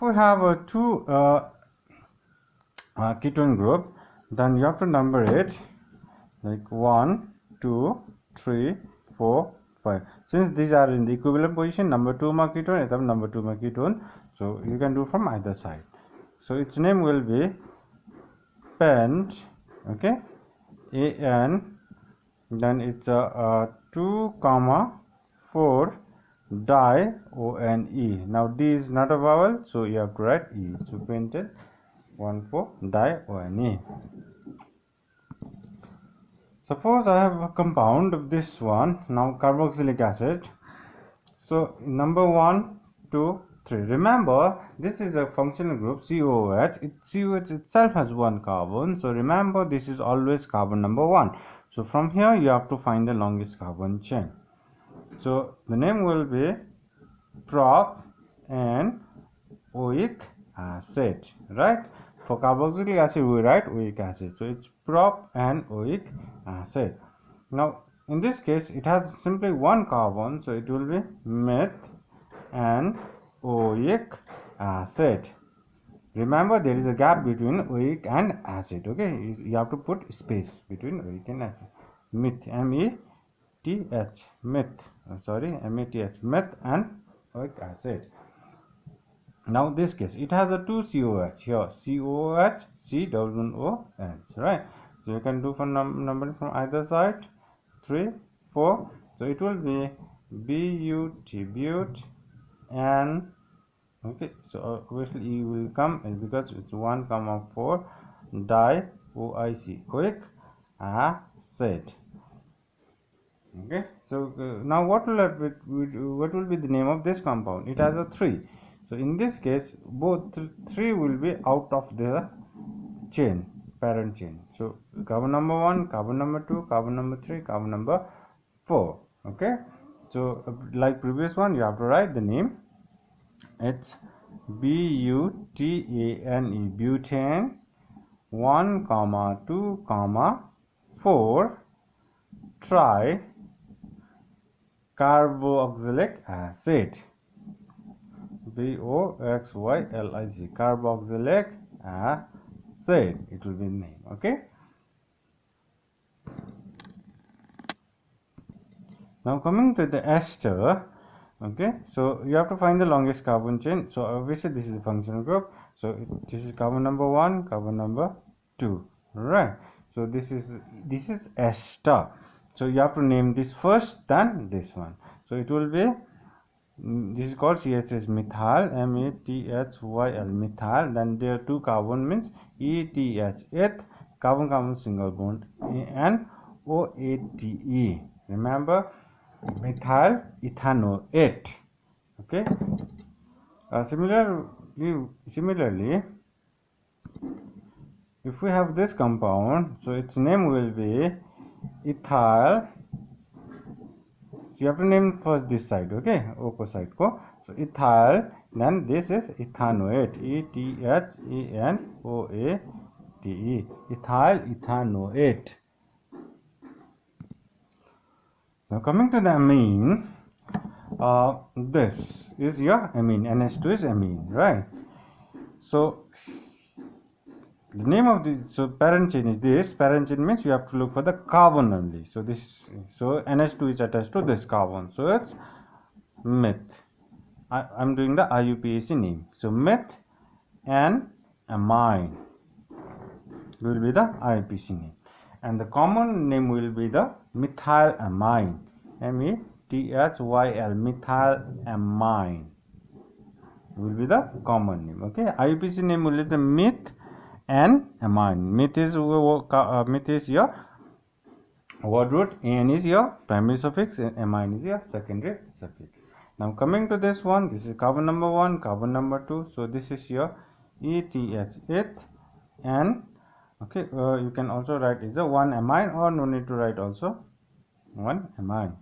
we have a two ketone group, then you have to number it like 1, 2, 3, 4, 5. Since these are in the equivalent position, number 2 ma ketone and number 2 ma ketone, so you can do from either side. So its name will be pent, okay, AN, then it's a 2, 4 dione. Now D is not a vowel, so you have to write E. So pented 1,4-dione. Suppose I have a compound of this one, now carboxylic acid. So number 1, 2, 3. Remember, this is a functional group COOH. COOH itself has one carbon. So remember, this is always carbon number 1. So from here you have to find the longest carbon chain. So the name will be prop and oic acid, right? For carboxylic acid we write oic acid, so it's prop and oic acid. Now in this case it has simply one carbon, so it will be meth and oic acid. Remember, there is a gap between oic and acid, okay? You have to put space between oic and acid. Meth, M-E-T-H, meth, M-E-T-H, meth and oic acid. Now this case it has a 2 COH here, COH, C-O-H, right? So you can do for numbering from either side, 3, 4. So it will be B-U-T, but, and okay, so obviously E will come because it's 1, 4 di-OIC, oic acid. Okay, so now what will be the name of this compound? It has a 3. So in this case both 3 will be out of the chain, parent chain. So carbon number 1, carbon number 2, carbon number 3, carbon number 4. Okay, so like previous one, you have to write the name. It's butane, butane, 1, 2, 4 tri carboxylic acid, BOXYLIC, carboxylic acid, it will be name. Okay, now coming to the ester. Okay, so you have to find the longest carbon chain. So obviously this is the functional group, so this is carbon number 1, carbon number 2, right? So this is ester. So you have to name this first, then this one. So it will be, this is called CH methyl, METHYL, methyl. Then there are 2 carbon means ETH, eth, carbon single bond, and OATE. Remember, methyl ethanoate. Okay. Similarly, if we have this compound, so its name will be ethyl. So you have to name first this side, okay, opposite ko. So ethyl, then this is ethanoate, ETHANOATE, ethyl ethanoate. Now coming to the amine, this is your amine, NH2 is amine, right? So the name of the parent chain is this. Parent chain means you have to look for the carbon only. So NH2 is attached to this carbon, so it's meth. I'm doing the IUPAC name. So meth and amine will be the IUPAC name, and the common name will be the methylamine, METHYL, methylamine will be the common name. Okay, IUPAC name will be the meth and amine. Meth is your word root, an is your primary suffix, and amine is your secondary suffix. Now coming to this one, this is carbon number 1, carbon number 2. So this is your ETH, and okay, you can also write is a 1 amine, or no need to write also 1 amine.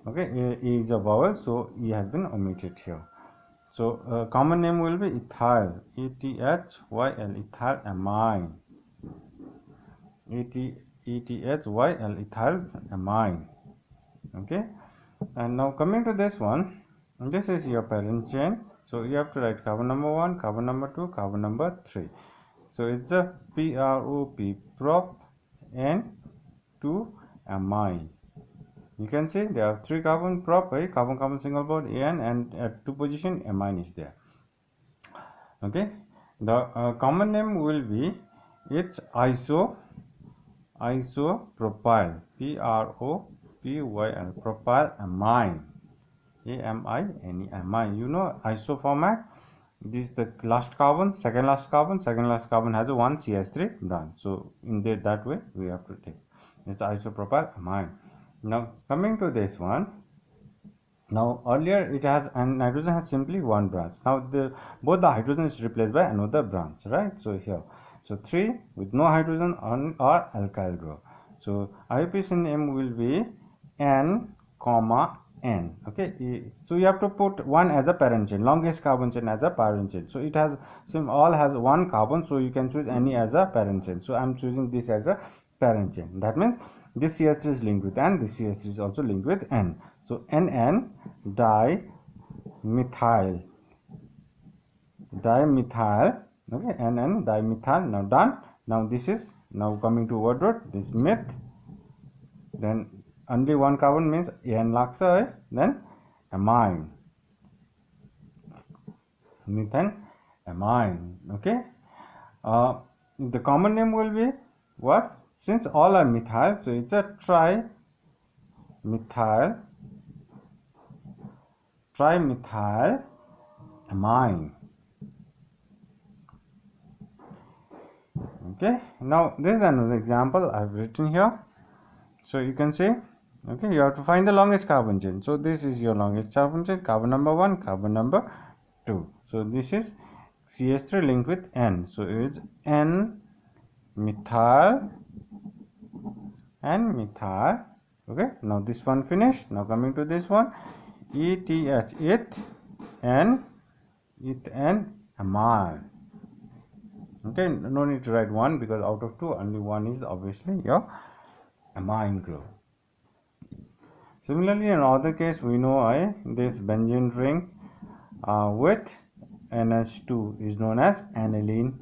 Okay, E is a vowel, so E has been omitted here. So common name will be ethyl, ETHYL, ethylamine, ETHYL, ethylamine. Okay, and now coming to this one, And this is your parent chain. So you have to write carbon number 1, carbon number 2, carbon number 3. So it's a PROP, prop, N, 2, amine. You can see there are 3 carbon, prop, carbon single bond, An, and at 2 position amine is there. Okay, the common name will be, it's isopropyl, PROPYL, propyl amine, AMINE, amine. You know iso format. This is the last carbon, second last carbon has a 1 CH3 branch. So in that way we have to take. It's isopropyl amine. Now coming to this one. Now earlier it has, and nitrogen has simply one branch. Now both the hydrogen is replaced by another branch, right? So here, so 3 with no hydrogen or alkyl group. So IUPAC name will be N, N. Okay, so you have to put one as a parent chain, longest carbon chain as a parent chain. So it has all has one carbon, so you can choose any as a parent chain. So I'm choosing this as a parent chain. That means this CH3 is linked with N, this CH3 is also linked with N. So NN dimethyl, okay, NN dimethyl. Now done. Now this is, now coming to word root, this meth, then only one carbon means N laksa, then amine, methane amine. Okay, the common name will be what? Since all are methyl, so it's a trimethyl amine. Okay, now this is another example I've written here. So you can see, okay, you have to find the longest carbon chain. So this is your longest carbon chain, carbon number 1, carbon number 2. So this is CH3 linked with N. So it's N methyl and methyl. Okay, now this one finished. Now coming to this one, ETH, and amine. Okay, no need to write 1 because out of 2 only 1 is obviously your amine group. Similarly, in other case, we know this benzene ring with NH2 is known as aniline